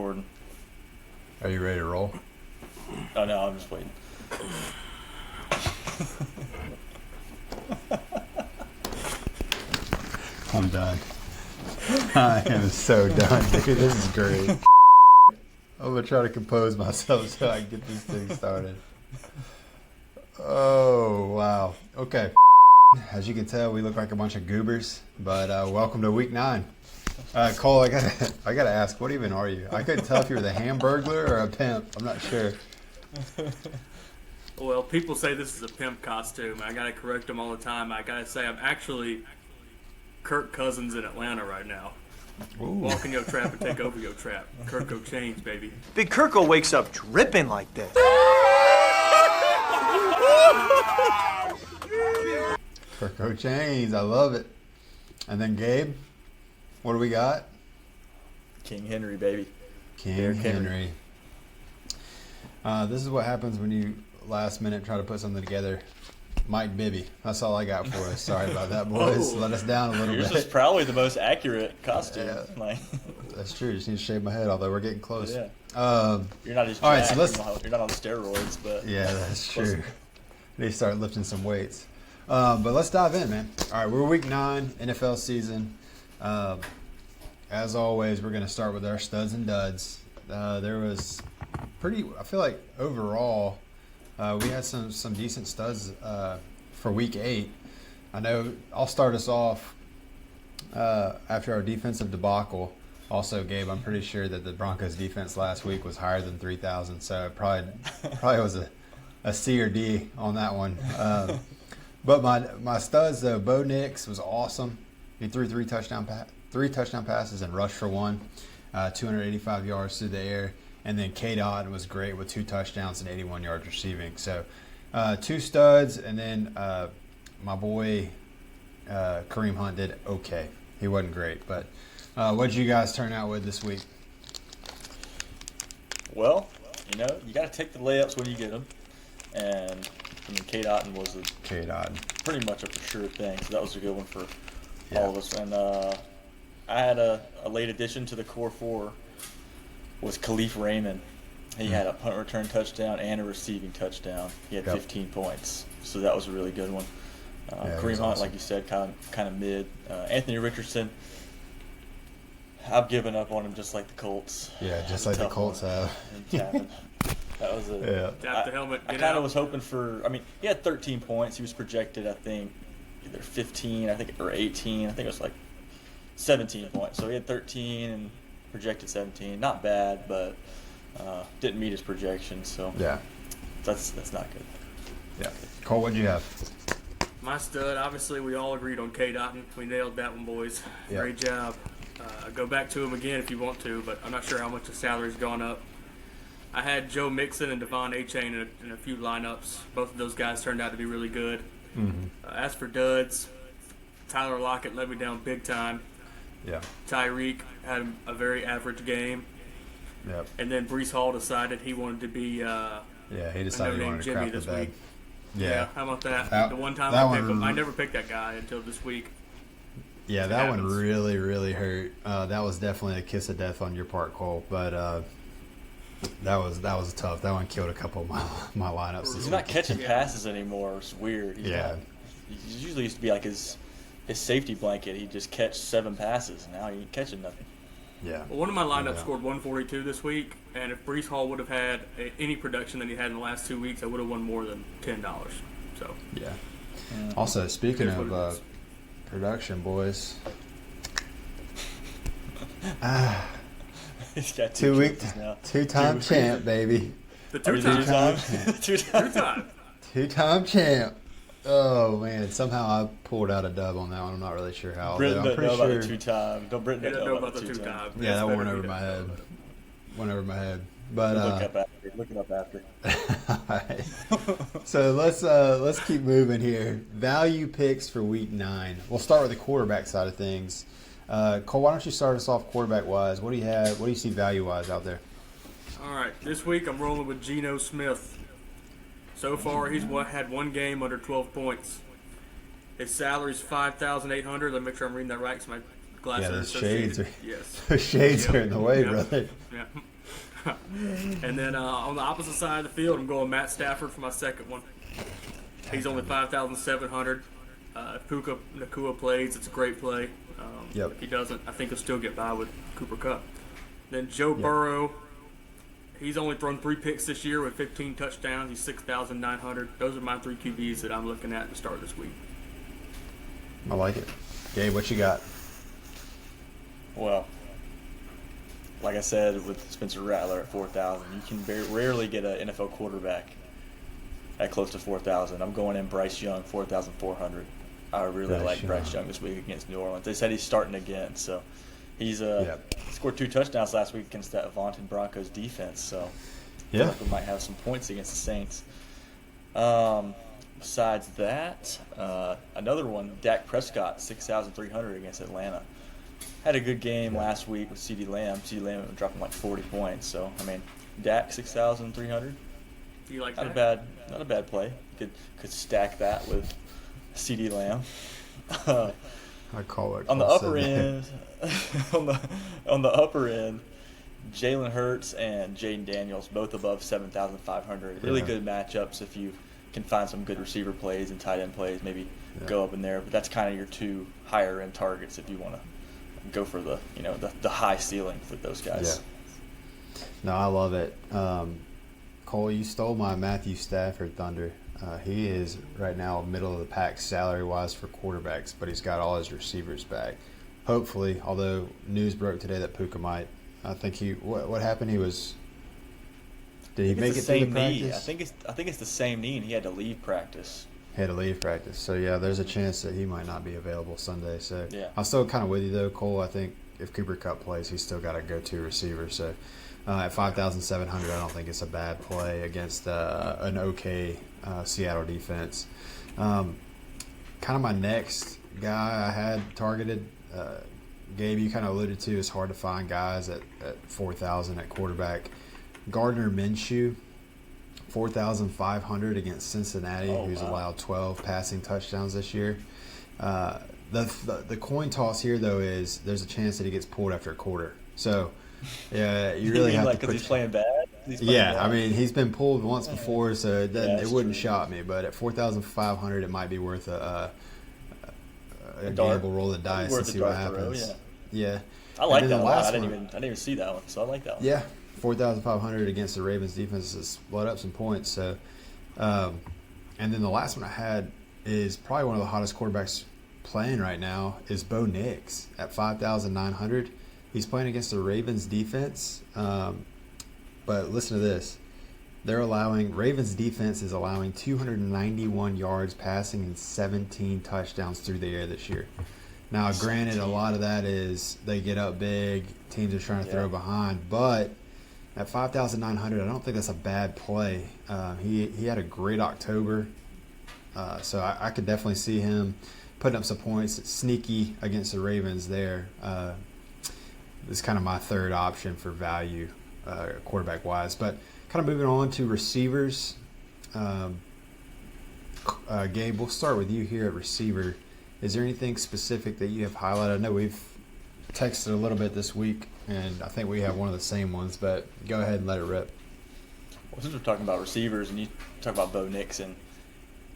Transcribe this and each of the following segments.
recording. Are you ready to roll? Oh, no, I'm just waiting. I'm done. I am so done, dude. This is great. I'm going to try to compose myself so I can get this thing started. Oh, wow. Okay. As you can tell, we look like a bunch of goobers, but welcome to week 9. Cole, I gotta ask, what even are you? I couldn't tell if you were the Hamburglar or a pimp. I'm not sure. Well, people say this is a pimp costume. I gotta correct them all the time. I gotta say I'm actually Kirk Cousins in Atlanta right now. Ooh. Walk in your trap and take over your trap. Kirko change, baby. Big Kirko wakes up dripping like this. Kirko Chains, I love it. And then Gabe, what do we got? King Henry, baby. King Henry. This is what happens when you last minute try to put something together. Mike Bibby. That's all I got for us. Sorry about that, boys. Oh. Let us down a little Yours bit. is probably the most accurate costume. Yeah. Like, That's true. Just need to shave my head, although we're getting close. yeah. Um, You're not just All right, jacked, so let's- you're not on steroids, but yeah, that's Close. true. Need to start lifting some weights. But let's dive in, man. All right, we're week 9, NFL season. As always, we're going to start with our studs and duds. There was I feel like overall, we had some decent studs for week 8. I know I'll start us off after our defensive debacle. Also, Gabe, I'm pretty sure that the Broncos defense last week was higher than 3,000, so it probably was a C or D on that one. But my studs, though, Bo Nix was awesome. He threw three touchdown passes and rushed for 1, 285 yards through the air. And then K-Dot was great with 2 touchdowns and 81 yards receiving. So 2 studs, and then my boy Kareem Hunt did okay. He wasn't great, but what did you guys turn out with this week? well, you got to take the layups when you get them. And I mean, K-Dot was K-Dot. pretty much a for sure thing, so that was a good one for Yeah. all of us. And I had a late addition to the core 4 was Khalif Raymond. He had a punt return touchdown and a receiving touchdown. He had Yep. 15 points, so that was a really good one. Yeah, he Kareem was Hunt, awesome. like you said, kind of mid. Anthony Richardson, I've given up on him just like the Colts. Yeah, just That like was a the tough Colts one. have. And tapping. That was a Yeah. Tap the helmet, I get kind out. of was hoping for. I mean, he had 13 points. He was projected, I think, either 15, or 18. I think it was like 17 points. So he had 13 and projected 17. Not bad, but didn't meet his projection. So Yeah. that's not good. Yeah. Cole, what'd you have? My stud, obviously, we all agreed on K-Dot. We nailed that one, boys. Yeah. Great job. Go back to him again if you want to, but I'm not sure how much the salary's gone up. I had Joe Mixon and Devon Achane in a few lineups. Both of those guys turned out to be really good. Mm-hmm. As for duds, Tyler Lockett let me down big time. Yeah. Tyreek had a very average game. Yep. And then Breece Hall decided he wanted to be Yeah, he decided he no-name wanted to Jimmy crap the this bed. week. Yeah. How about that? That- The one time that I picked one- him, I never picked that guy until this week. Yeah, It that one happens. really, really hurt. That was definitely a kiss of death on your part, Cole. But that was tough. That one killed a couple of my lineups. This He's week. not catching Yeah. passes anymore. It's weird. He usually used to be like his safety blanket. He'd just catch 7 passes. Now he ain't catching nothing. Yeah. Well, one of my lineups Yeah. scored 142 this week, and if Breece Hall would have had any production that he had in the last 2 weeks, I would have won more than $10. So Yeah. Also, speaking Here's of what it is. production, boys. He's got 2 week, kids now. 2-time champ, baby. the I mean, two-time, two-time. 2-time champ. Oh man! Somehow I pulled out a dub on that one. I'm not really sure how. Britain I'm doesn't pretty know about sure. the 2-time. Don't Britain He doesn't doesn't know about the two-time. two-time. Yeah, It's that better went he over my doesn't. head. Went over my head. But Look it up after. Alright. So let's keep moving here. Value picks for week 9. We'll start with the quarterback side of things. Cole, why don't you start us off quarterback wise? What do you have? What do you see value wise out there? All right, this week I'm rolling with Geno Smith. So far, he's had one game under 12 points. His salary's $5,800. Let me make sure I'm reading that right, because my glasses Yeah, are those associated. shades are Yes. those shades Yep. are in the way, Yep. brother. Yeah. And then on the opposite side of the field, I'm going Matt Stafford for my second one. He's only 5,700. If Puka Nakua plays, it's a great play. If he doesn't, I think he'll still get by with Cooper Kupp. Then Joe Burrow, he's only thrown 3 picks this year with 15 touchdowns. He's 6,900. Those are my 3 QBs that I'm looking at to start this week. I like it. Gabe, what you got? Well, like I said with Spencer Rattler at 4,000, you can rarely get an NFL quarterback at close to 4,000. I'm going in Bryce Young, 4,400. I really like Bryce Young this week against New Orleans. They said he's starting again, so he's scored 2 touchdowns last week against that vaunted Broncos defense. So I feel like we might have some points against the Saints. Besides that, another one, Dak Prescott, 6,300 against Atlanta. Had a good game last week with CeeDee Lamb. CeeDee Lamb dropped him like 40 points. So, I mean, Dak, 6,300. Do you like Not that? Not a bad play. Could sack that with CeeDee Lamb. I call it on the upper end. on the upper end, Jalen Hurts and Jaden Daniels, both above 7,500. Really good matchups if you can find some good receiver plays and tight end plays. Maybe go up in there. But that's kind of your 2 higher end targets if you want to go for the high ceiling with those guys. Yeah. No, I love it. Cole, you stole my Matthew Stafford thunder. He is right now middle of the pack salary-wise for quarterbacks, but he's got all his receivers back. Hopefully, although news broke today that Puka might. I think what happened? Did he make it through the practice? I think it's the same knee, and he had to leave practice. He had to leave practice. So, yeah, there's a chance that he might not be available Sunday. So, yeah. I'm still kind of with you, though, Cole. I think if Cooper Kupp plays, he's still got a go-to receiver. So, at 5,700, I don't think it's a bad play against an okay Seattle defense. Kind of my next guy I had targeted, Gabe, you kind of alluded to, it's hard to find guys at 4,000 at quarterback. Gardner Minshew, 4,500 against Cincinnati, who's allowed 12 passing touchdowns this year. The coin toss here, though, is there's a chance that he gets pulled after a quarter. So, yeah, you really have to because he's playing bad? I mean, he's been pulled once before, so it wouldn't shock me. But at 4,500, it might be worth a gamble, roll the dice, and see what happens. Yeah. I like that a lot. I didn't even see that one, so I like that one. Yeah, 4,500 against the Ravens defense has split up some points. So, and then the last one I had is probably one of the hottest quarterbacks playing right now is Bo Nix at 5,900. He's playing against the Ravens defense. But listen to this. Ravens defense is allowing 291 yards passing and 17 touchdowns through the air this year. Now, granted, a lot of that is they get up big, teams are trying to throw behind, but at 5,900, I don't think that's a bad play. He had a great October, so I could definitely see him putting up some points. It's sneaky against the Ravens there. This is kind of my third option for value, quarterback-wise. But kind of moving on to receivers. Gabe, we'll start with you here at receiver. Is there anything specific that you have highlighted? I know we've texted a little bit this week, and I think we have one of the same ones, but go ahead and let it rip. Well, since we're talking about receivers and you talk about Bo Nix and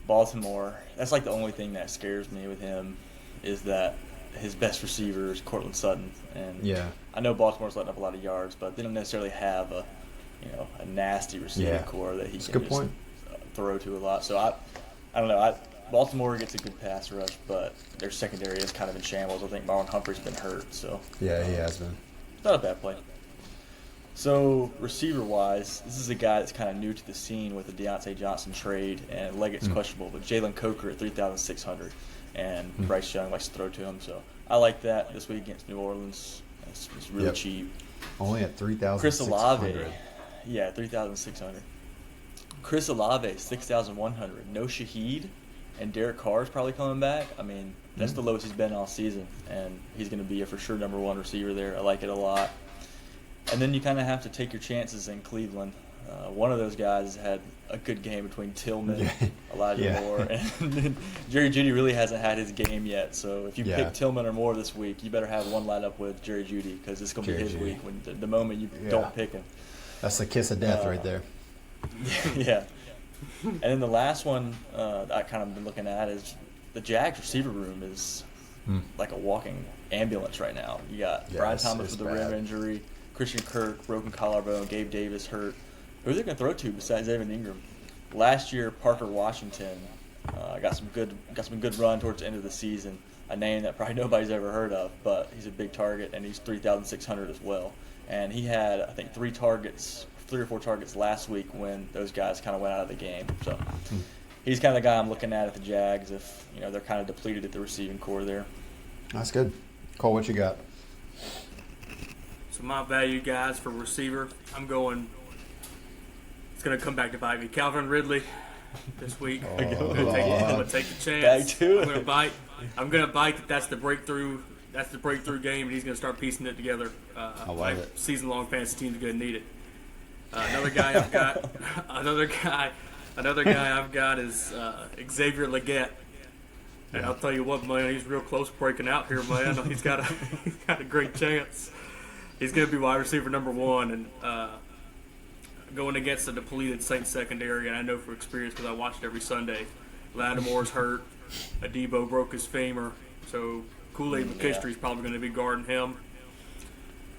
Baltimore, that's like the only thing that scares me with him is that his best receiver is Cortland Sutton. And I know Baltimore's letting up a lot of yards, but they don't necessarily have a nasty receiving core that he can just throw to a lot. So I don't know. Baltimore gets a good pass rush, but their secondary is kind of in shambles. I think Marlon Humphrey's been hurt, so yeah, he has been. Not a bad play. So receiver-wise, this is a guy that's kind of new to the scene with the Deontay Johnson trade, and Leggett's questionable, but Jalen Coker at 3,600, and Bryce Young likes to throw to him. So I like that this week against New Orleans. It's really cheap. Only at 3,600. Chris Olave, 3,600. Chris Olave, 6,100. No Shaheed. And Derek Carr is probably coming back. I mean, that's the lowest he's been all season, and he's going to be a for sure number one receiver there. I like it a lot. And then you kind of have to take your chances in Cleveland. One of those guys had a good game between Tillman, Elijah Moore, and Jerry Jeudy really hasn't had his game yet. So if you pick Tillman or Moore this week, you better have one lined up with Jerry Jeudy because it's going to be his week when the moment you don't pick him. That's the kiss of death right there. Yeah. And then the last one that I kind of been looking at is the Jags receiver room is like a walking ambulance right now. You got Brian Thomas with the rim injury, Christian Kirk, broken collarbone, Gabe Davis hurt. Who are they going to throw to besides Evan Ingram? Last year, Parker Washington got some good run towards the end of the season. A name that probably nobody's ever heard of, but he's a big target, and he's 3,600 as well. And he had, I think, 3 or 4 targets last week when those guys kind of went out of the game. So he's kind of the guy I'm looking at the Jags if they're kind of depleted at the receiving core there. That's good. Cole, what you got? So my value guys for receiver, I'm going. It's going to come back to bite me. Calvin Ridley this week. I'm going to take the chance. I'm going to bite. That's the breakthrough. That's the breakthrough game, and he's going to start piecing it together. I love it. Season-long fantasy teams are going to need it. Another guy I've got is Xavier Legette. And I'll tell you what, man, he's real close to breaking out here, man. He's got a great chance. He's going to be wide receiver number 1, and going against a depleted Saints secondary, and I know for experience because I watch it every Sunday. Lattimore's hurt. Adebo broke his femur, so Kool-Aid McKinstry's probably going to be guarding him.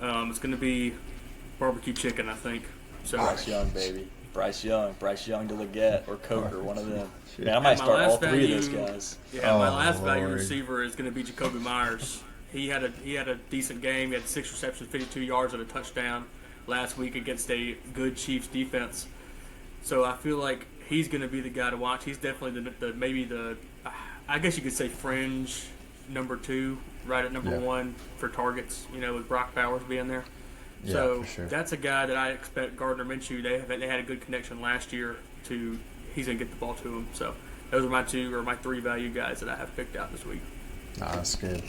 It's going to be barbecue chicken, I think. So Bryce Young, baby. Bryce Young to Legette or Coker, one of them. Man, I might start all 3 of those guys. Yeah, my last value receiver is going to be Jacoby Myers. He had a decent game. He had 6 receptions, 52 yards, and a touchdown last week against a good Chiefs defense. So I feel like he's going to be the guy to watch. He's definitely maybe the I guess you could say fringe number 2, right at number 1 for targets. With Brock Bowers being there. Yeah, so for sure. That's a guy that I expect Gardner Minshew. They had a good connection last year. He's going to get the ball to him. So those are my 3 value guys that I have picked out this week. That's good.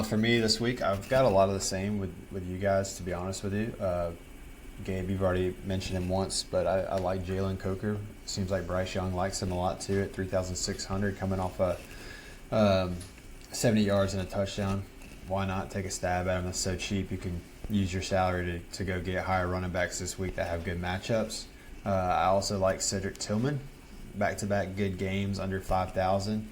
For me this week, I've got a lot of the same with you guys, to be honest with you. Gabe, you've already mentioned him once, but I like Jalen Coker. Seems like Bryce Young likes him a lot too at 3,600, coming off 70 yards and a touchdown. Why not take a stab at him? That's so cheap. You can use your salary to go get higher running backs this week that have good matchups. I also like Cedric Tillman. Back-to-back good games under 5,000.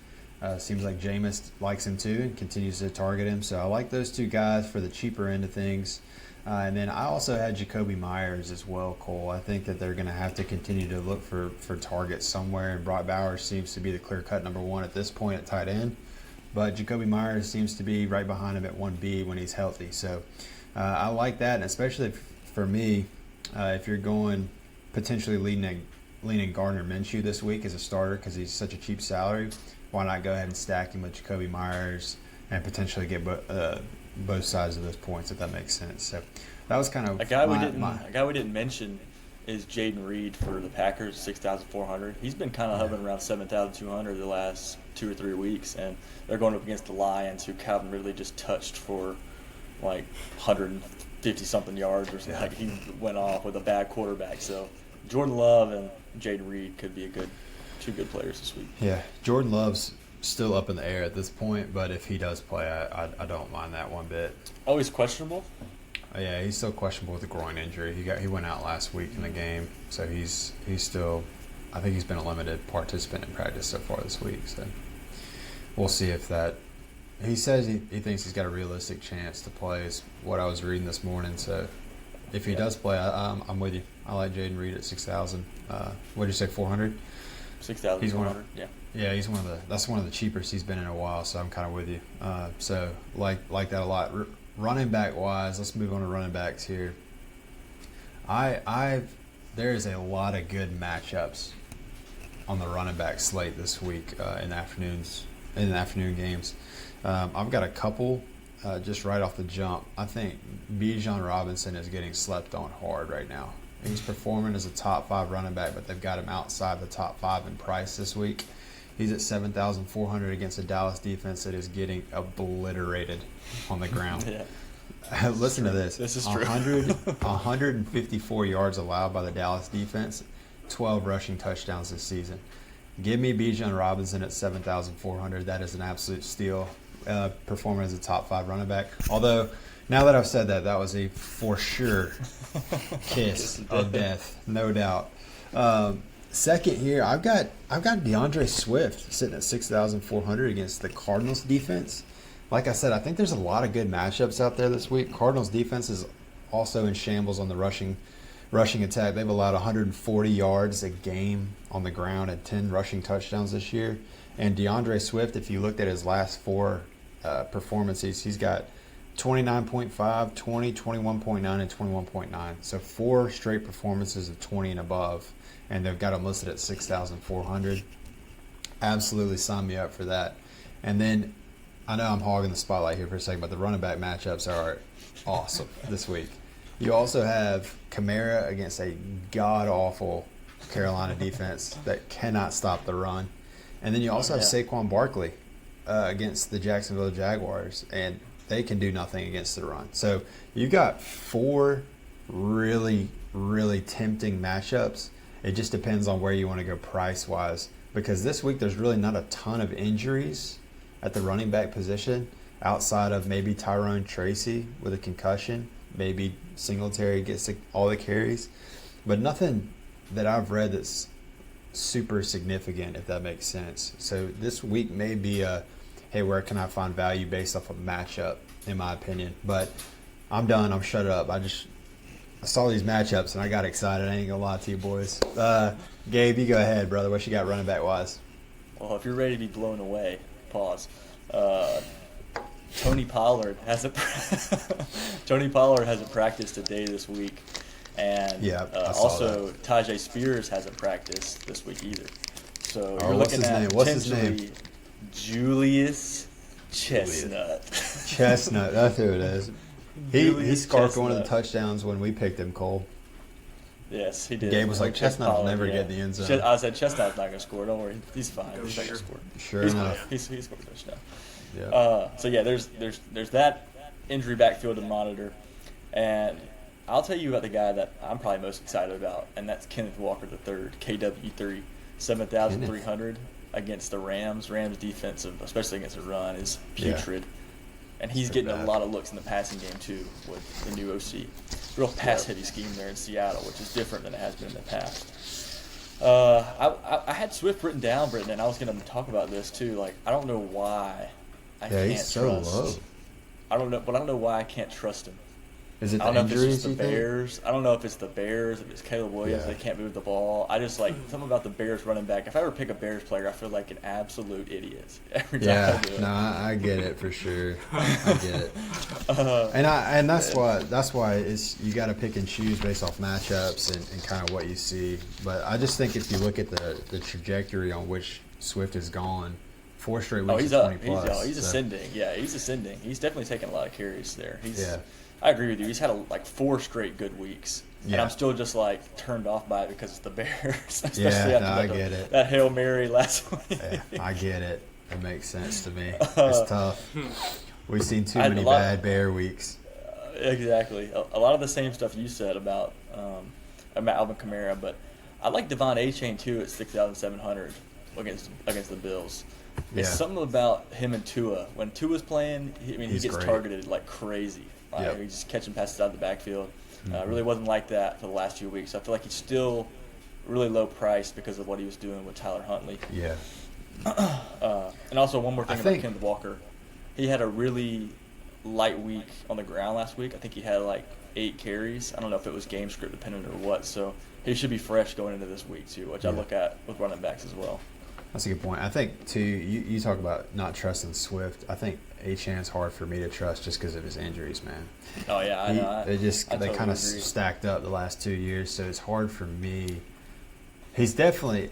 Seems like Jameis likes him too and continues to target him. So I like those 2 guys for the cheaper end of things. And then I also had Jacoby Myers as well, Cole. I think that they're going to have to continue to look for targets somewhere. And Brock Bowers seems to be the clear-cut number 1 at this point at tight end. But Jacoby Myers seems to be right behind him at 1B when he's healthy. So I like that, and especially for me, if you're going potentially leaning Gardner Minshew this week as a starter because he's such a cheap salary, why not go ahead and stack him with Jacoby Myers and potentially get both sides of those points, if that makes sense. So that was kind of a guy we didn't mention is Jaden Reed for the Packers, 6,400. He's been kind of hovering around 7,200 the last 2 or 3 weeks, and they're going up against the Lions, who Calvin Ridley just touched for like 150-something yards or something. Like he went off with a bad quarterback. So Jordan Love and Jaden Reed could be 2 good players this week. Yeah, Jordan Love's still up in the air at this point, but if he does play, I don't mind that one bit. Oh, he's questionable? Yeah, he's still questionable with a groin injury. He went out last week in the game, so he's still. I think he's been a limited participant in practice so far this week. So we'll see if that. He says he thinks he's got a realistic chance to play. Is what I was reading this morning. So if he does play, I'm with you. I like Jaden Reed at 6,000. What did you say, 400? 6,400. Yeah. Yeah, he's that's one of the cheapest he's been in a while. So I'm kind of with you. So like that a lot. Running back wise, let's move on to running backs here. There is a lot of good matchups on the running back slate this week in the afternoon games. I've got a couple just right off the jump. I think Bijan Robinson is getting slept on hard right now. He's performing as a top 5 running back, but they've got him outside the top 5 in price this week. He's at 7,400 against a Dallas defense that is getting obliterated on the ground. Yeah. Listen to this. This is true. 154 yards allowed by the Dallas defense, 12 rushing touchdowns this season. Give me Bijan Robinson at 7,400. That is an absolute steal. performing as a top 5 running back. Although, now that I've said that, that was a for sure kiss of death, no doubt. Second here, I've got DeAndre Swift sitting at 6,400 against the Cardinals defense. Like I said, I think there's a lot of good matchups out there this week. Cardinals defense is also in shambles on the rushing attack. They've allowed 140 yards a game on the ground and 10 rushing touchdowns this year. And DeAndre Swift, if you looked at his last 4 performances, he's got 29.5, 20, 21.9, and 21.9. So 4 straight performances of 20 and above. And they've got him listed at 6,400. Absolutely sign me up for that. And then, I know I'm hogging the spotlight here for a second, but the running back matchups are awesome this week. You also have Kamara against a god-awful Carolina defense that cannot stop the run. And then you also have Saquon Barkley against the Jacksonville Jaguars, and they can do nothing against the run. So you've got 4 really, really tempting matchups. It just depends on where you want to go price-wise, because this week there's really not a ton of injuries at the running back position outside of maybe Tyrone Tracy with a concussion. Maybe Singletary gets all the carries. But nothing that I've read that's super significant, if that makes sense. So this week may be a, hey, where can I find value based off of matchup, in my opinion. But I'm done. I'm shut up. I saw these matchups and I got excited. I ain't going to lie to you boys. Gabe, you go ahead, brother. What you got running back wise? Well, if you're ready to be blown away, pause. Tony Pollard hasn't practiced a day this week, and also Tajay Spears hasn't practiced this week either. So you're looking at potentially Julius Chestnut. Chestnut, that's who it is. He scarfed one of the touchdowns when we picked him, Cole. Yes, he did. Game was like, Chestnut will never get in the end zone. I said, Chestnut's not going to score. Don't worry. He's fine. He's not going to score. Sure enough. He scored a touchdown. Yeah. So, yeah, there's that injury backfield to monitor. And I'll tell you about the guy that I'm probably most excited about, and that's Kenneth Walker III, KW3, 7,300 against the Rams. Rams defensive, especially against the run, is putrid. Yeah. And he's getting a lot of looks in the passing game, too, with the new OC. Real pass-heavy scheme there in Seattle, which is different than it has been in the past. I had Swift written down, Britton, and I was going to talk about this, too. Like, I don't know why I can't he's so trust. Low. I don't know why I can't trust him. Is it I don't know if it's just the Bears. I don't know if it's the Bears, if it's Caleb Williams, they can't move the ball. I just like something about the Bears running back. If I ever pick a Bears player, I feel like an absolute idiot every time I do it. No, I get it for sure. I get it. And that's why it's you got to pick and choose based off matchups and kind of what you see. But I just think if you look at the trajectory on which Swift has gone, 4 straight weeks he's of up. 20 plus. He's ascending. Yeah, he's ascending. He's definitely taking a lot of carries there. I agree with you. He's had 4 straight good weeks, and I'm still just turned off by it because it's the Bears. Especially after I get it. That Hail Mary last week. Yeah, I get it. It makes sense to me. It's tough. We've seen too many bad Bear weeks. Exactly. A lot of the same stuff you said about Alvin Kamara, but I like Devon A-Chain too at 6,700 against the Bills. It's something about him and Tua. When Tua's playing, he gets great. Targeted like crazy. He's just catching passes out of the backfield. Really wasn't like that for the last few weeks. I feel like he's still really low priced because of what he was doing with Tyler Huntley. Yeah. And also one more thing about Kenneth Walker. He had a really light week on the ground last week. I think he had 8 carries. I don't know if it was game script dependent or what. So he should be fresh going into this week too, which I look at with running backs as well. That's a good point. I think, too, you talk about not trusting Swift. I think A-Chan's hard for me to trust just because of his injuries, man. Oh, yeah, I know. They kind of stacked up the last 2 years, so it's hard for me. He's definitely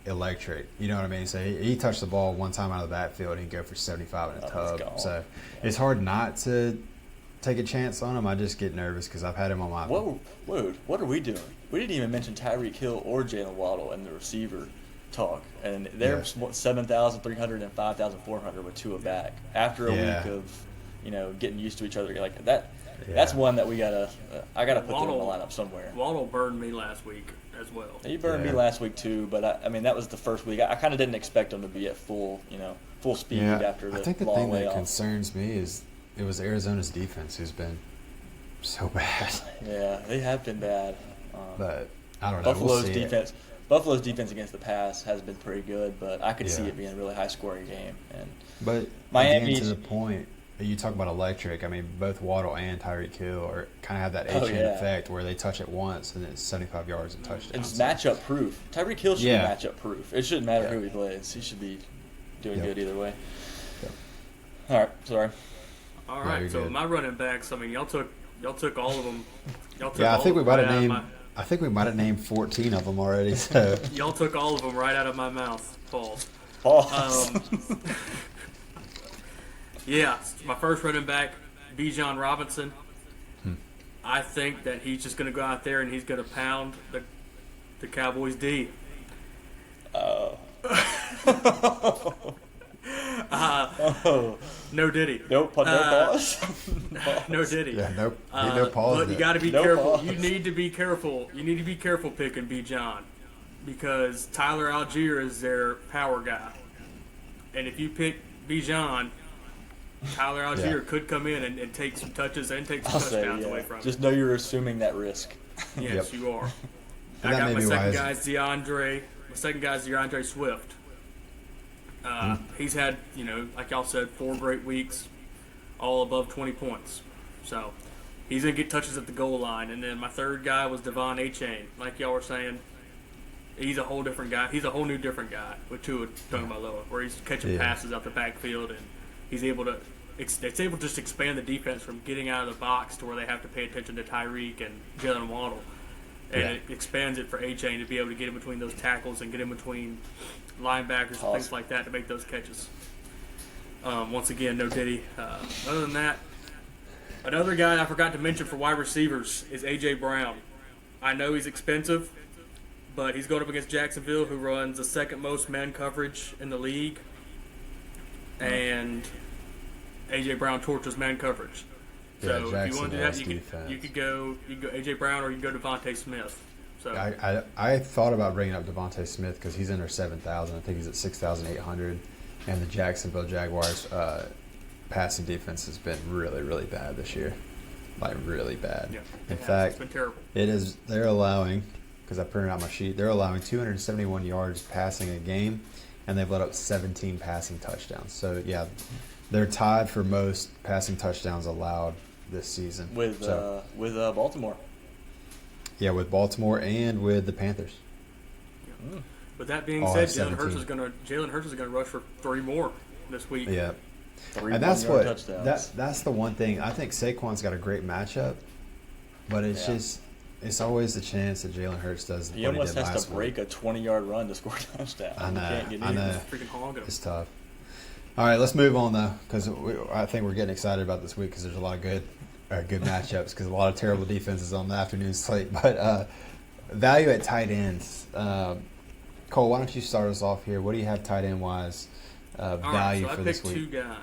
electric. You know what I mean? So he touched the ball one time out of the backfield, and he'd go for 75 in a tub. So it's hard not to take a chance on him. I just get nervous because I've had him on my – What are we doing? We didn't even mention Tyreek Hill or Jalen Waddle in the receiver talk, and they're 7,300 and 5,400 with Tua back after a week of getting used to each other like that. That's one that we gotta I gotta put them in the lineup somewhere. Waddle burned me last week as well. He burned me last week too, but I mean that was the first week. I kind of didn't expect him to be at full speed after the long layoff. I think the thing that concerns me is it was Arizona's defense who's been so bad. Yeah, they have been bad. But I don't know. Buffalo's defense against the pass has been pretty good, but I could see it being a really high-scoring game. But Miami, to the point, you talk about electric. I mean, both Waddle and Tyreek Hill kind of have that A-chain effect where they touch it once and it's 75 yards and touchdown. It's matchup proof. Tyreek Hill should be matchup proof. It shouldn't matter who he plays. He should be doing good either way. Yep. All right, sorry. All right, so my running backs. I mean, y'all took all of them. I think we might have named 14 of them already. So y'all took all of them right out of my mouth. Pause. Yeah, my first running back, Bijan Robinson. I think that he's just going to go out there and he's going to pound the Cowboys D. No diddy. Nope. No pause. No diddy. Yeah, nope. No pause. But you got to be careful. Pause. You need to be careful. You need to be careful picking Bijan because Tyler Algier is their power guy, and if you pick Bijan, Tyler Algier could come in and take some touches and take some touchdowns away from him. Just know you're assuming that risk. Yes, you are. I got my second guy is DeAndre Swift. He's had, like y'all said, 4 great weeks, all above 20 points. So he's going to get touches at the goal line. And then my third guy was Devon A-Chain. Like y'all were saying, he's a whole different guy. He's a whole new different guy with Tua Tagovailoa, where he's catching passes out the backfield and he's able to it's able to just expand the defense from getting out of the box to where they have to pay attention to Tyreek and Jalen Waddle. And it expands it for A-Chain to be able to get in between those tackles and get in between linebackers and things like that to make those catches. Once again, no diddy. Other than that, another guy I forgot to mention for wide receivers is A.J. Brown. I know he's expensive, but he's going up against Jacksonville, who runs the second most man coverage in the league. And A.J. Brown torches man coverage. So if you want to do that, you could go A.J. Brown or you can go Devontae Smith. So I thought about bringing up Devontae Smith because he's under 7,000. I think he's at 6,800. And the Jacksonville Jaguars passing defense has been really, really bad this year. Like, really bad. Yeah, in fact, it's been terrible. They're allowing, because I printed out my sheet, they're allowing 271 yards passing a game, and they've let up 17 passing touchdowns. So, yeah, they're tied for most passing touchdowns allowed this season. With Baltimore. Yeah, with Baltimore and with the Panthers. Yeah. With that being said, Jalen Hurts is going to rush for 3 more this week. Yeah. And that's the one thing. I think Saquon's got a great matchup, but it's always the chance that Jalen Hurts does. He almost has to break a 20-yard run to score a touchdown. I know. Freaking hog him. It's tough. All right, let's move on though, because I think we're getting excited about this week because there's a lot of good matchups because a lot of terrible defenses on the afternoon slate. But value at tight ends. Cole, why don't you start us off here? What do you have tight end wise value for this week? I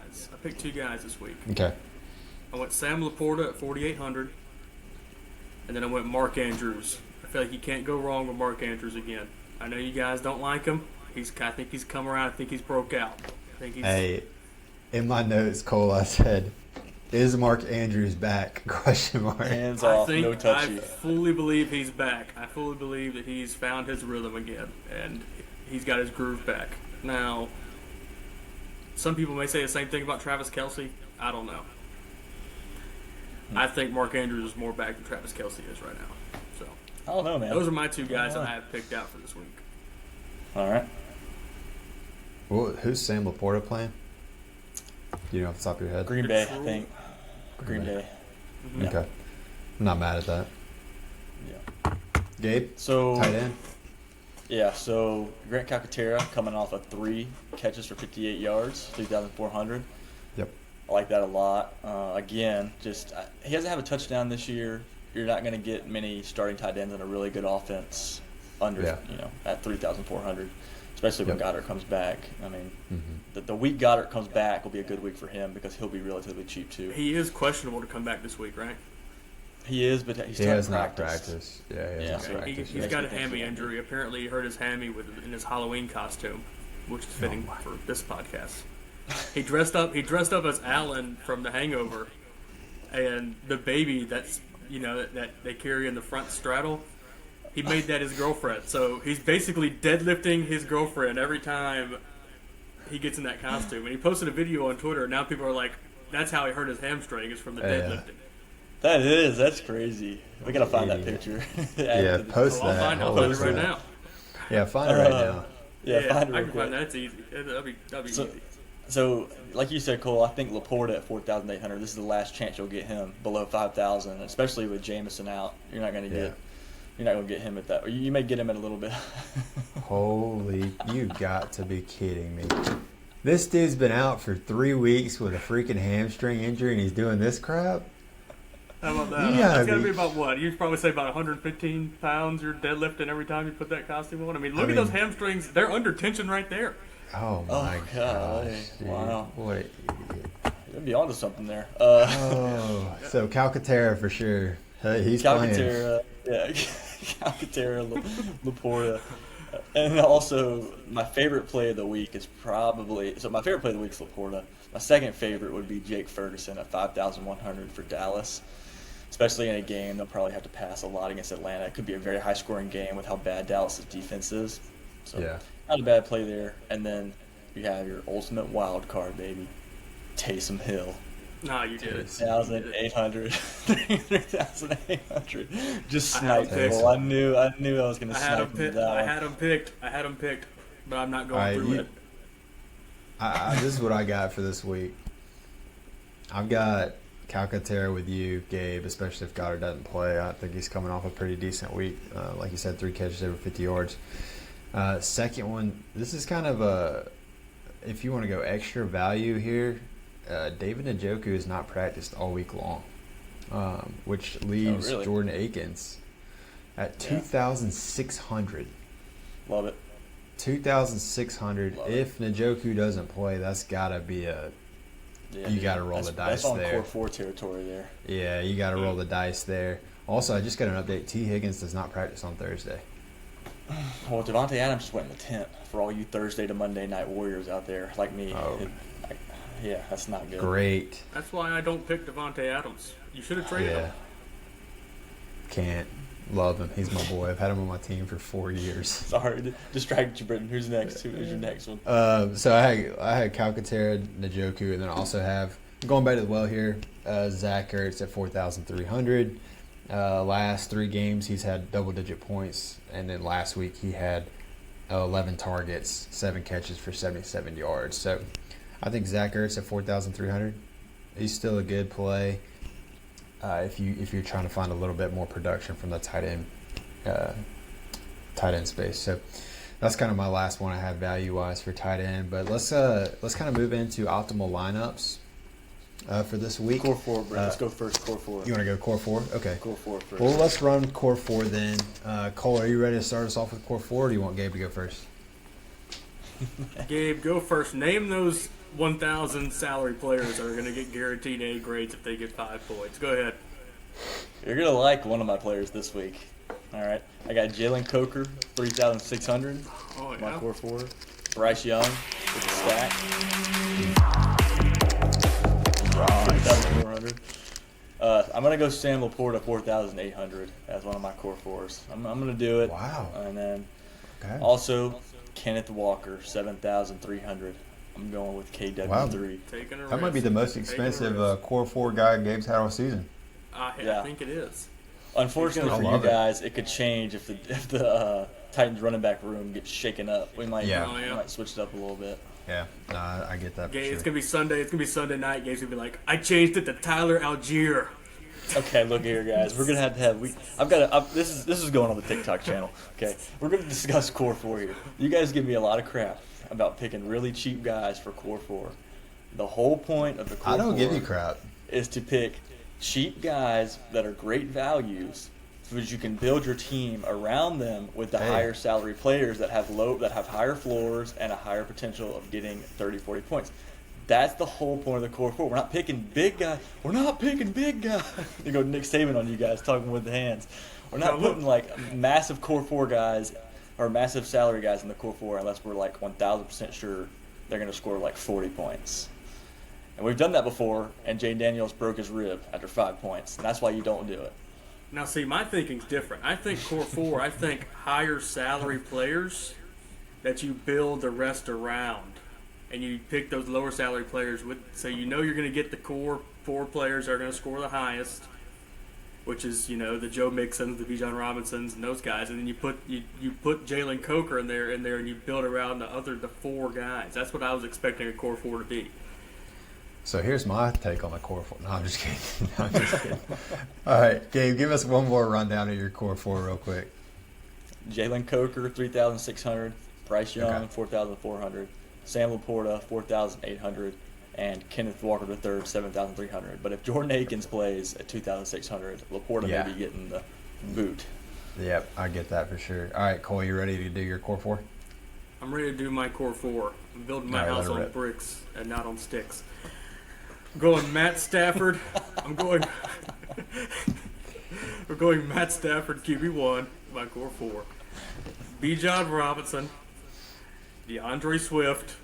picked 2 guys this week. Okay. I went Sam Laporta at 4,800, and then I went Mark Andrews. I feel like you can't go wrong with Mark Andrews again. I know you guys don't like him. I think he's come around. I think he's broke out. Hey, in my notes, Cole, I said, "Is Mark Andrews back?" Question mark. Hands off, no touchy. I fully believe he's back. I fully believe that he's found his rhythm again, and he's got his groove back. Now, some people may say the same thing about Travis Kelce. I don't know. I think Mark Andrews is more back than Travis Kelce is right now. So I don't know, man. Those are my 2 guys that I have picked out for this week. All right. Well, who's Sam Laporta playing? Do you know off the top of your head? Green Bay, I think. Green Bay. Mm-hmm. Okay. I'm not mad at that. Yeah. Gabe? So tight end? Yeah, so Grant Calcaterra coming off of 3 catches for 58 yards, 3,400. Yep. I like that a lot. Again, he doesn't have a touchdown this year. You're not going to get many starting tight ends in a really good offense at 3,400. Especially when Goddard comes back. I mean, the week Goddard comes back will be a good week for him because he'll be relatively cheap too. He is questionable to come back this week, right? He is, but he has not practiced. Yeah, he has not practiced. He's got a hammy injury. Apparently, he hurt his hammy in his Halloween costume, which is fitting for this podcast. He dressed up as Alan from The Hangover, and the baby that they carry in the front straddle. He made that his girlfriend. So he's basically deadlifting his girlfriend every time he gets in that costume. And he posted a video on Twitter, and now people are like, "That's how he hurt his hamstring is from the deadlifting." That's crazy. We gotta find that picture. Post that. I'll find it right now. Yeah, find it right now. I can find that. It's easy. That'll be easy. So, like you said, Cole, I think Laporta at 4,800. This is the last chance you'll get him below 5,000, especially with Jameson out. You're not gonna get him at that. Or you may get him at a little bit. Holy, you got to be kidding me! This dude's been out for 3 weeks with a freaking hamstring injury, and he's doing this crap. How about that? It's got to be about what? You'd probably say about 115 pounds you're deadlifting every time you put that costume on. I mean, look at those hamstrings. They're under tension right there. Oh, my gosh. Wow. What an idiot. You'd be onto something there. So Calcaterra for sure. He's Calcaterra, playing. Calcaterra, Laporta. And also, my favorite play of the week is my favorite play of the week is Laporta. My second favorite would be Jake Ferguson at 5,100 for Dallas. Especially in a game, they'll probably have to pass a lot against Atlanta. It could be a very high-scoring game with how bad Dallas' defense is. So, not a bad play there. And then you have your ultimate wild card, baby, Taysom Hill. No, you did it. 3,800. Just sniped him. I knew I was going to snipe him. I had him picked, but I'm not going through it. This is what I got for this week. I've got Calcaterra with you, Gabe, especially if Goddard doesn't play. I think he's coming off a pretty decent week. Like you said, 3 catches over 50 yards. Second one, this is kind of if you want to go extra value here, David Njoku has not practiced all week long, which leaves Jordan Akins at 2,600. Love it. 2,600. If Njoku doesn't play, that's got to be you got to roll the dice there. That's on core 4 territory there. Yeah, you got to roll the dice there. Also, I just got an update. T. Higgins does not practice on Thursday. Well, Devontae Adams just went in the tent for all you Thursday to Monday night warriors out there like me. Yeah, that's not good. Great. That's why I don't pick Devontae Adams. You should have traded him. Can't. Love him. He's my boy. I've had him on my team for 4 years. Sorry, distracted you, Britton. Who's next? Who's your next one? So I had Calcaterra, Njoku, and then I also have, going back to the well here, Zach Ertz at 4,300. Last 3 games, he's had double-digit points, and then last week he had 11 targets, 7 catches for 77 yards. So I think Zach Ertz at 4,300, he's still a good play if you're trying to find a little bit more production from the tight end space. So that's kind of my last one I have value-wise for tight end. But let's kind of move into optimal lineups for this week. Core 4, Brett. Let's go first, core 4. You want to go core 4? Okay. Core 4 first. Well, let's run core 4 then. Cole, are you ready to start us off with core 4, or do you want Gabe to go first? Gabe, go first. Name those 1,000 salary players that are going to get guaranteed A grades if they get 5 points. Go ahead. You're going to like one of my players this week. All right. I got Jalen Coker, 3,600. Oh, yeah. My core 4. Bryce Young with the stack. 3,400. I'm going to go Sam Laporta, 4,800 as one of my core 4s. I'm going to do it. Wow. And then also Kenneth Walker, 7,300. I'm going with KW3. Wow. That might be the most expensive core 4 guy Gabe's had all season. I think it is. Unfortunately for you guys, it could change if the Titans running back room gets shaken up. We might switch it up a little bit. Yeah, I get that. Gabe, it's gonna be Sunday. It's gonna be Sunday night. Gabe's gonna be like, I changed it to Tyler Algier. Okay, look here, guys. We're gonna have to have. This is going on the TikTok channel. Okay, we're gonna discuss core 4 here. You guys give me a lot of crap about picking really cheap guys for core 4. The whole point of the core 4 I don't give you crap. Is to pick cheap guys that are great values, so that you can build your team around them with the higher salary players that have higher floors and a higher potential of getting 30, 40 points. That's the whole point of the core four. We're not picking big guys. We're not picking big guys. You go Nick Saban on you guys talking with the hands. We're not putting like massive core four guys or massive salary guys in the core four unless we're like 1,000% sure they're going to score like 40 points. And we've done that before, and Jane Daniels broke his rib after 5 points. And that's why you don't do it. Now, see, my thinking's different. I think core four, I think higher salary players that you build the rest around. And you pick those lower salary players with, so you know you're going to get the core four players that are going to score the highest, which is, you know, the Joe Mixons, the Bijan Robinsons, and those guys. And then you put Jalen Coker in there, and you build around the four guys. That's what I was expecting a core four to be. So here's my take on the core four. No, I'm just kidding. No, I'm just kidding. All right, Gabe, give us one more rundown of your core four real quick. Jalen Coker, 3,600. Bryce Young, Okay. 4,400. Sam Laporta, 4,800. And Kenneth Walker III, 7,300. But if Jordan Akins plays at 2,600, Laporta Yeah. may be getting the boot. Yep, I get that for sure. All right, Cole, you ready to do your core four? I'm ready to do my core four. I'm building my All right, house let it on rip. bricks and not on sticks. I'm going Matt Stafford. We're going Matt Stafford, QB1, my core four. Bijan Robinson, DeAndre Swift,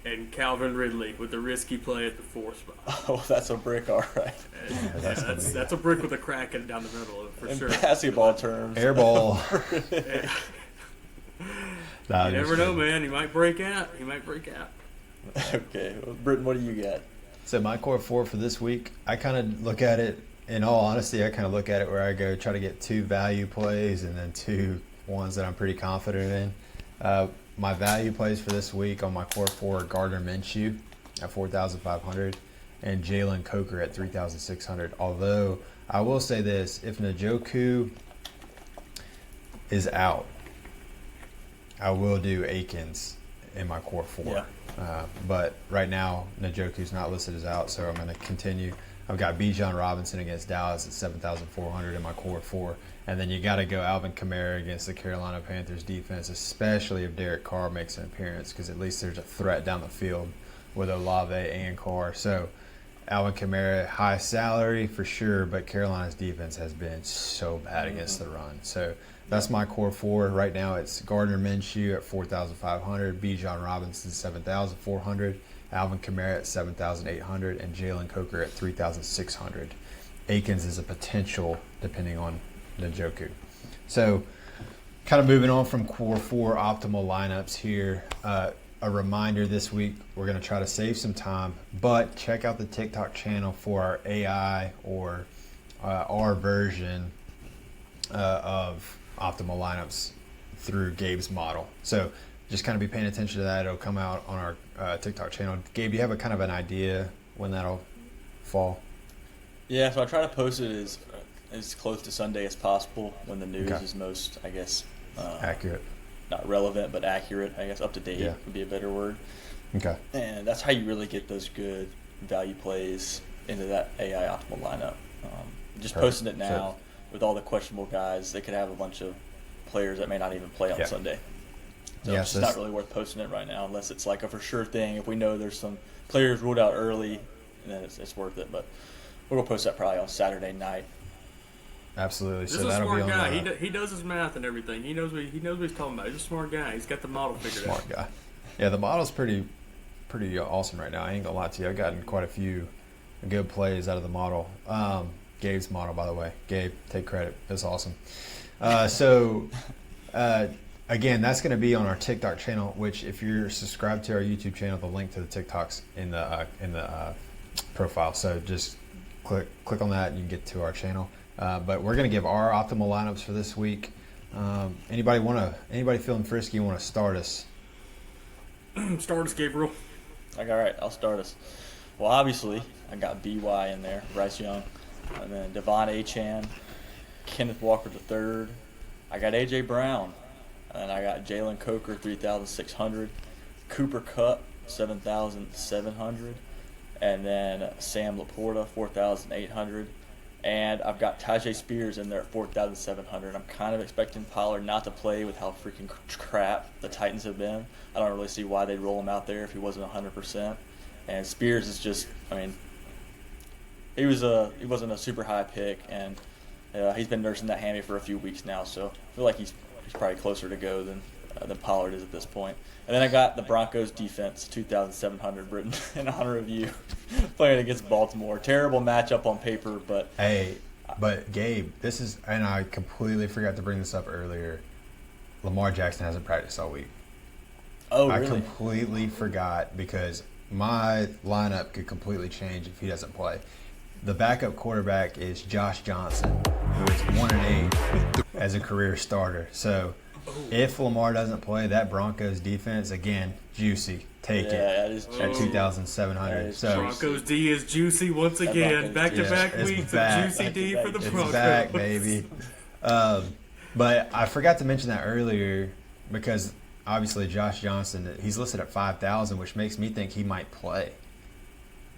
and Calvin Ridley with the risky play at the 4 spot. Oh, that's a brick, all right. That's a brick with a crack in it down the middle of it for In sure. basketball terms. Air ball. Yeah. Nah, You just never know, kidding. man. He might break out. Okay. Well, Britton, what do you got? So my core four for this week, I kind of look at it, in all honesty, I kind of look at it where I go try to get 2 value plays and then 2 ones that I'm pretty confident in. My value plays for this week on my core four are Gardner Minshew at 4,500 and Jalen Coker at 3,600. Although I will say this, if Njoku is out, I will do Akins in my core four. Yeah. But right now, Njoku's not listed as out, so I'm going to continue. I've got Bijan Robinson against Dallas at 7,400 in my core four. And then you got to go Alvin Kamara against the Carolina Panthers defense, especially if Derek Carr makes an appearance, because at least there's a threat down the field with Olave and Carr. So Alvin Kamara, high salary for sure, but Carolina's defense has been so bad against the run. So that's my core four. Right now it's Gardner Minshew at 4,500, Bijan Robinson 7,400, Alvin Kamara at 7,800, and Jalen Coker at 3,600. Akins is a potential depending on Njoku. So kind of moving on from core four optimal lineups here. A reminder this week, we're going to try to save some time, but check out the TikTok channel for our AI or our version of optimal lineups through Gabe's model. So just kind of be paying attention to that. It'll come out on our TikTok channel. Gabe, do you have a kind of an idea when that'll fall? Yeah, so I try to post it as close to Sunday as possible when the news Okay. is most, I guess, Accurate. not relevant, but accurate, I guess, up to date Yeah. would be a better word. Okay. And that's how you really get those good value plays into that AI optimal lineup. Just Perfect. posting it now with all the questionable guys, they could have a bunch of players that may not even play on Yeah. Sunday. So Yeah, it's so just not really worth posting it right now unless it's like a for sure thing. If we know there's some players ruled out early, then it's worth it. But we're going to post that probably on Saturday night. Absolutely. This So is a that'll be smart on guy. He does his math and everything. He knows what he's talking about. He's a smart guy. He's got the model figured out. smart guy. Yeah, the model's pretty awesome right now. I ain't gonna lie to you. I've gotten quite a few good plays out of the model. Gabe's model, by the way. Gabe, take credit. That's awesome. Again, that's going to be on our TikTok channel. Which, if you're subscribed to our YouTube channel, the link to the TikToks in the profile. So just click on that, and you can get to our channel. But we're going to give our optimal lineups for this week. Anybody feeling frisky want to start us? Start us, Gabriel. Like, all right, I'll start us. Well, obviously, I got BY in there, Bryce Young, and then Devon Achane, Kenneth Walker III. I got AJ Brown, and I got Jalen Coker 3,600, Cooper Kupp 7,700, and then Sam Laporta 4,800, And I've got Tajay Spears in there at 4,700. I'm kind of expecting Pollard not to play with how freaking crap the Titans have been. I don't really see why they'd roll him out there if he wasn't 100%. And Spears is just, I mean, he wasn't a super high pick, and he's been nursing that hammy for a few weeks now. So I feel like he's probably closer to go than Pollard is at this point. And then I got the Broncos defense, 2,700, written in honor of you, playing against Baltimore. Terrible matchup on paper, but hey, but Gabe, this is, and I completely forgot to bring this up earlier. Lamar Jackson hasn't practiced all week. Oh, really? I completely forgot because my lineup could completely change if he doesn't play. The backup quarterback is Josh Johnson, who is 1-8 as a career starter. So if Lamar doesn't play, that Broncos defense, again, juicy. Take it at 2,700. So Broncos D is juicy once again. Back-to-back weeks of juicy D for the Broncos. It's back, baby. But I forgot to mention that earlier because obviously Josh Johnson, he's listed at 5,000, which makes me think he might play.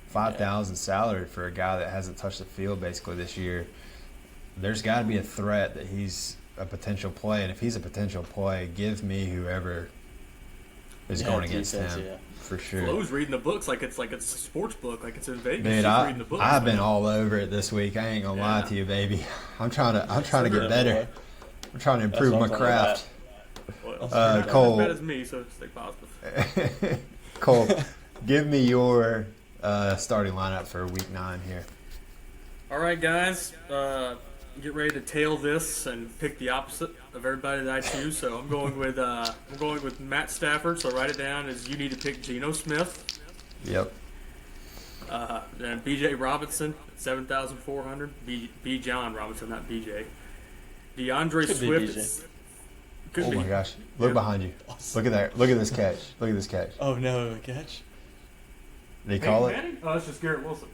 5,000 salary for a guy that hasn't touched the field basically this year. There's got to be a threat that he's a potential play, and if he's a potential play, give me whoever is going against him for sure. Flo's reading the books like it's a sports book, like it's in Vegas. Dude, reading the books, I've been all over it this week. I ain't gonna lie to you, baby. I'm trying to get better. I'm trying to improve my craft. Well, Cole, not as bad as me, so stay positive. Cole, give me your starting lineup for Week 9 here. All right, guys, get ready to tail this and pick the opposite of everybody that I choose. So I'm going with Matt Stafford. So write it down as you need to pick Geno Smith. Yep. Then B.J. Robinson, 7,400. B. John Robinson, not B.J. DeAndre Swift. Oh my gosh! Look behind you. Look at that. Look at this catch. Look at this catch. Oh no, catch! Did he call it? Manning? Oh, it's just Garrett Wilson.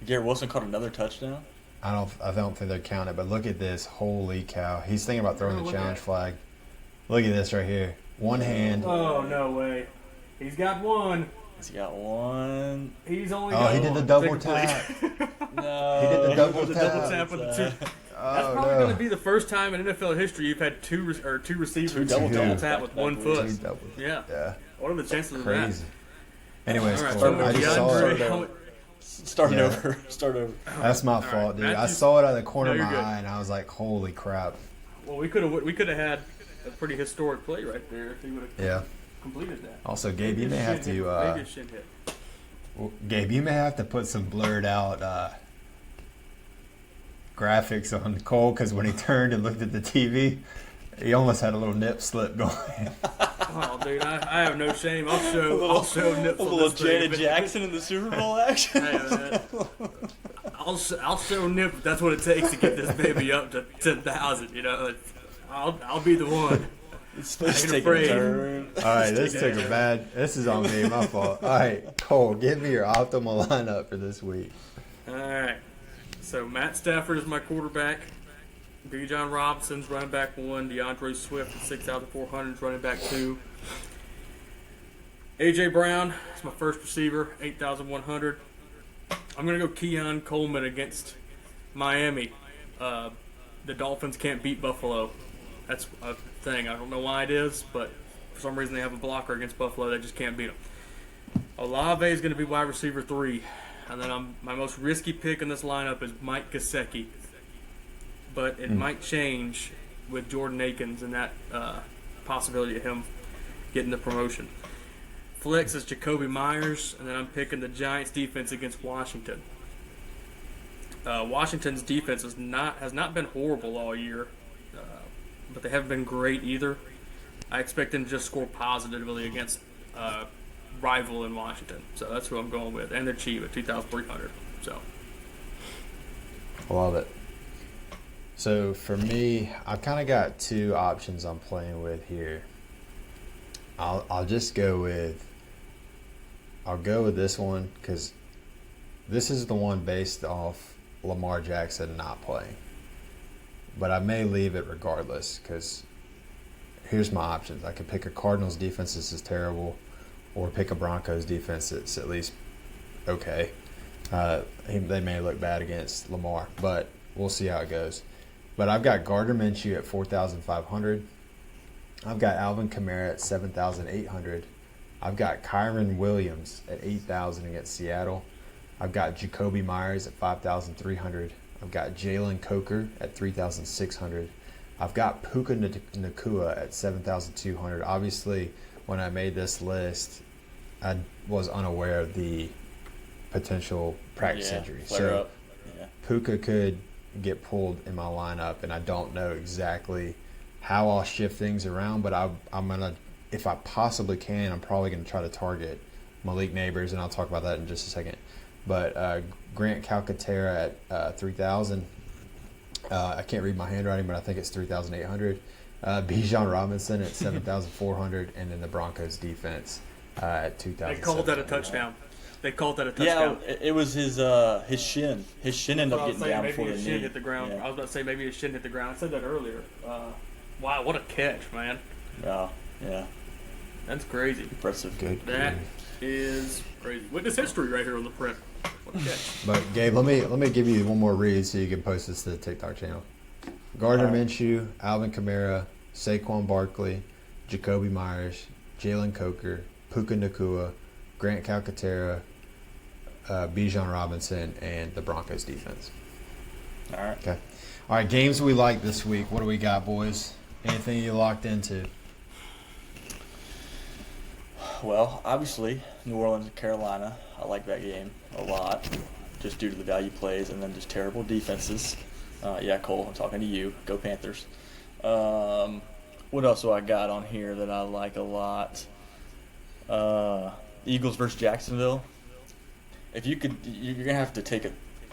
Garrett Wilson caught another touchdown. I don't think they count it, but look at this. Holy cow! He's thinking about throwing the challenge flag. Look at this right here. One hand. Oh no way! He's got one. He's got one. He's only. Got he did the double tap. No, he did the double tap with the two. That's probably going to be the first time in NFL history you've had two receivers double tap with 1 foot. Yeah. What are the chances of that? Crazy. Anyways, right, Cole, I just saw it. Start over. That's my fault, dude. I saw it out of the corner of my eye, and I was like, "Holy crap!" Well, we could have had a pretty historic play right there if he would have completed that. Also, Gabe, you may have to. Maybe a shin hit. Gabe, you may have to put some blurred out graphics on Cole because when he turned and looked at the TV, he almost had a little nip slip going. Oh, dude, I have no shame. I'll show nips. A little Janet Jackson in the Super Bowl action. Hey, man. I'll show nip. That's what it takes to get this baby up to 10,000. You know, I'll be the one. It's taking a turn. All right, this took a bad. This is on me, my fault. All right, Cole, give me your optimal lineup for this week. All right. So Matt Stafford is my quarterback. B. John Robinson's running back 1. DeAndre Swift at 6,400 is running back 2. A.J. Brown is my first receiver, 8,100. I'm going to go Keon Coleman against Miami. The Dolphins can't beat Buffalo. That's a thing. I don't know why it is, but for some reason they have a blocker against Buffalo. They just can't beat them. Olave is going to be wide receiver 3. And then my most risky pick in this lineup is Mike Gesicki. But it might change with Jordan Akins and that possibility of him getting the promotion. Flex is Jacoby Myers, and then I'm picking the Giants' defense against Washington. Washington's defense has not been horrible all year, but they haven't been great either. I expect them to just score positively against rival in Washington. So that's who I'm going with. And they're cheap at 2,300. So Love it. So for me, I've kind of got two options I'm playing with here. I'll go with this one because this is the one based off Lamar Jackson not playing. But I may leave it regardless because here's my options. I could pick a Cardinals defense that's terrible or pick a Broncos defense that's at least okay. They may look bad against Lamar, but we'll see how it goes. But I've got Gardner Minshew at 4,500. I've got Alvin Kamara at 7,800. I've got Kyron Williams at 8,000 against Seattle. I've got Jacoby Myers at 5,300. I've got Jalen Coker at 3,600. I've got Puka Nakua at 7,200. Obviously, when I made this list, I was unaware of the potential practice injury. So Puka could get pulled in my lineup, and I don't know exactly how I'll shift things around, but I'm going to, if I possibly can, I'm probably going to try to target Malik Neighbors, and I'll talk about that in just a second. But Grant Calcaterra at 3,000. I can't read my handwriting, but I think it's 3,800. Bijan Robinson at 7,400, and then the Broncos defense at 2,000. They called that a touchdown. Yeah, it was his shin. His shin ended up getting down before the knee. Maybe his shin hit the ground. Yeah. I was about to say maybe his shin hit the ground. I said that earlier. Wow, what a catch, man. Yeah. That's crazy. Impressive. Good. That is crazy. Witness history right here on the print. What a catch. But Gabe, let me give you one more read so you can post this to the TikTok channel. Gardner Minshew, Alvin Kamara, Saquon Barkley, Jacoby Myers, Jalen Coker, Puka Nakua, Grant Calcaterra, Bijan Robinson, and the Broncos defense. All right. Okay. All right, games we like this week. What do we got, boys? Anything you locked into? Well, obviously, New Orleans and Carolina. I like that game a lot, just due to the value plays and then just terrible defenses. Cole, I'm talking to you. Go Panthers. What else do I got on here that I like a lot? Eagles versus Jacksonville. If you could, you're gonna have to take a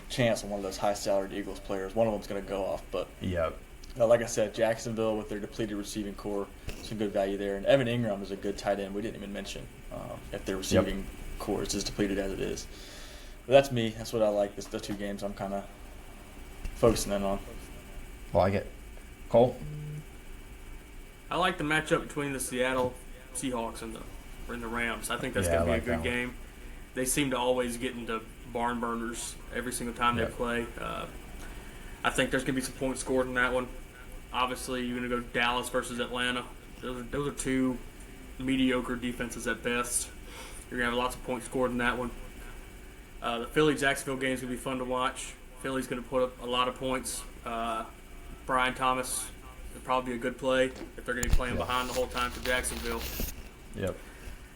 chance on one of those high-salaried Eagles players. One of them's gonna go off, but Yep. like I said, Jacksonville with their depleted receiving core, some good value there. And Evan Ingram is a good tight end. We didn't even mention if their receiving core is as depleted as it is. But that's me. That's what I like. The two games I'm kind of focusing in on. I like it. Cole? I like the matchup between the Seattle Seahawks and the Rams. I think that's going to be a good game. They seem to always get into barn burners every single time they play. I think there's going to be some points scored in that one. Obviously, you're going to go Dallas versus Atlanta. Those are two mediocre defenses at best. You're going to have lots of points scored in that one. The Philly-Jacksonville game is going to be fun to watch. Philly's going to put up a lot of points. Brian Thomas would probably be a good play if they're going to be playing behind the whole time for Jacksonville. Yep.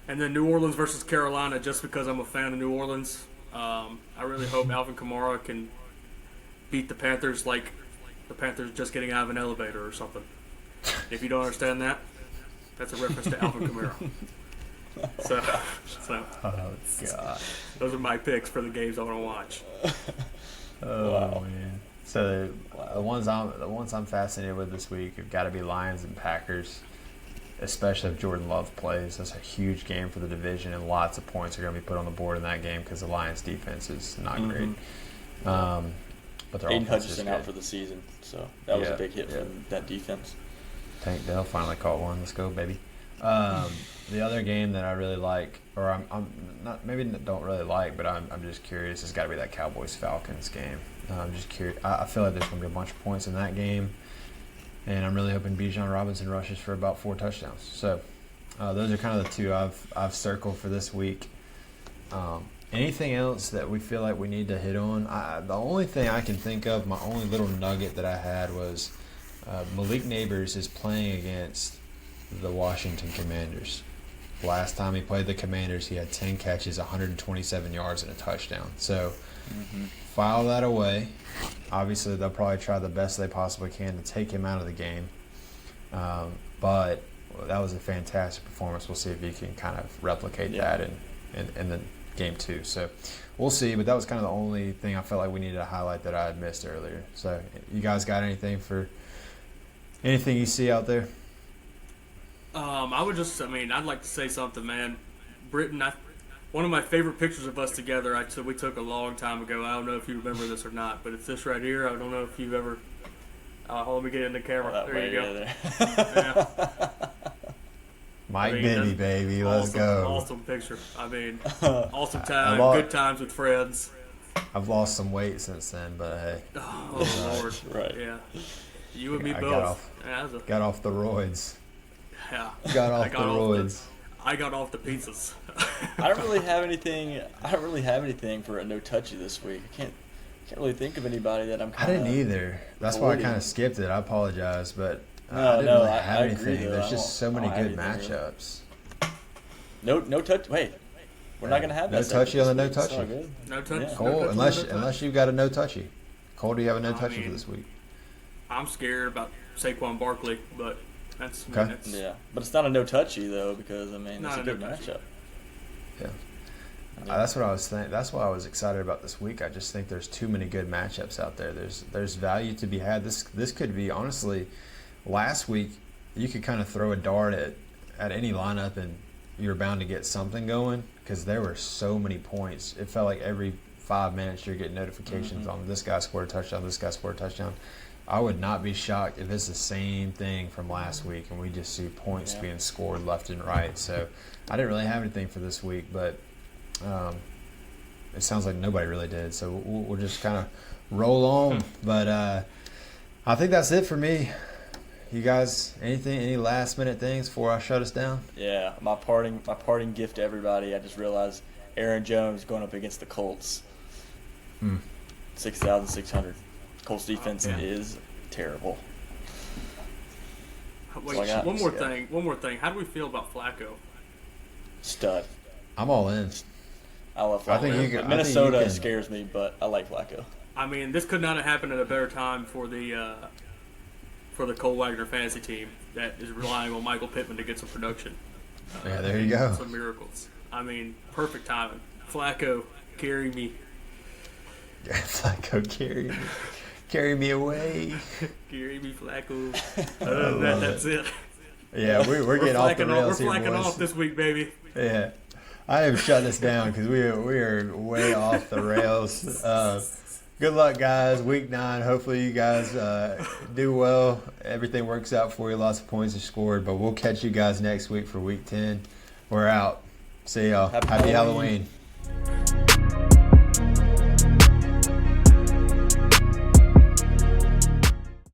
And then New Orleans versus Carolina, just because I'm a fan of New Orleans. I really hope Alvin Kamara can beat the Panthers like the Panthers just getting out of an elevator or something. If you don't understand that, that's a reference to Alvin Kamara. So Oh, God. those are my picks for the games I want to watch. Man. So the ones I'm fascinated with this week have got to be Lions and Packers, especially if Jordan Love plays. That's a huge game for the division, and lots of points are going to be put on the board in that game because the Lions' defense is not great. But their Aiden offense is Hutchinson good. out for the season, so that was a big hit for that defense. Tank Dell finally caught one. Let's go, baby. The other game that I really like, or I'm not, maybe don't really like, but I'm just curious, has got to be that Cowboys-Falcons game. I'm just curious. I feel like there's going to be a bunch of points in that game, and I'm really hoping Bijan Robinson rushes for about 4 touchdowns. So those are kind of the two I've circled for this week. Anything else that we feel like we need to hit on? The only thing I can think of, my only little nugget that I had was Malik Neighbors is playing against the Washington Commanders. Last time he played the Commanders, he had 10 catches, 127 yards, and a touchdown. So file that away. Obviously, they'll probably try the best they possibly can to take him out of the game. But that was a fantastic performance. We'll see if he can kind of replicate that in the game 2. So we'll see. But that was kind of the only thing I felt like we needed to highlight that I had missed earlier. So you guys got anything you see out there? I'd like to say something, man. Britton, one of my favorite pictures of us together, we took a long time ago. I don't know if you remember this or not, but it's this right here. I don't know if you've ever. Let me get in the camera. There you go. Yeah. Mike Bibby, baby. Let's awesome, go. Awesome picture. Awesome time. Good times with friends. I've lost some weight since then, but hey. Oh, Lord. Right. Yeah. You and me I both. got off the roids. Yeah. Got off the roids. I got off the pizzas. I don't really have anything. I don't really have anything for a no touchy this week. I can't really think of anybody that I'm. I didn't either. That's why I kind of skipped it. I apologize, but I didn't really have anything. Agree, There's just so many good matchups. No touch. Wait, we're not gonna have no that. touchy on the no touchy. No touch. Yeah. Cole, no unless you've got a no touchy. Cole, do you have a no touchy for this week? I'm scared about Saquon Barkley, but that's okay. Yeah, but it's not a no touchy though, because I mean it's a good matchup. Yeah. That's what I was thinking. That's why I was excited about this week. I just think there's too many good matchups out there. There's value to be had. This could be, honestly, last week you could kind of throw a dart at any lineup and you're bound to get something going because there were so many points. It felt like every 5 minutes you're getting notifications on this guy scored a touchdown, this guy scored a touchdown. I would not be shocked if it's the same thing from last week and we just see points being scored left and right. So I didn't really have anything for this week, but it sounds like nobody really did. So we'll just kind of roll on. But I think that's it for me. You guys, any last minute things before I shut us down? Yeah, my parting gift to everybody. I just realized Aaron Jones going up against the Colts. 6,600. Colts defense is terrible. Wait, one more thing. How do we feel about Flacco? Stud. I'm all in. I love Flacco. Minnesota scares me, but I like Flacco. I mean, this could not have happened at a better time for the Cole Wagner fantasy team that is relying on Michael Pittman to get some production. Yeah, there you go. Some miracles. I mean, perfect timing. Flacco, carry me. Flacco, carry me away. Carry me, Flacco. Other than that, that's it. Yeah, we're getting off the rails here, boys. We're flacking off this week, baby. Yeah. I am shutting this down because we are way off the rails. Good luck, guys. Week 9. Hopefully you guys do well. Everything works out for you. Lots of points are scored. But we'll catch you guys next week for Week 10. We're out. See y'all. Happy Halloween.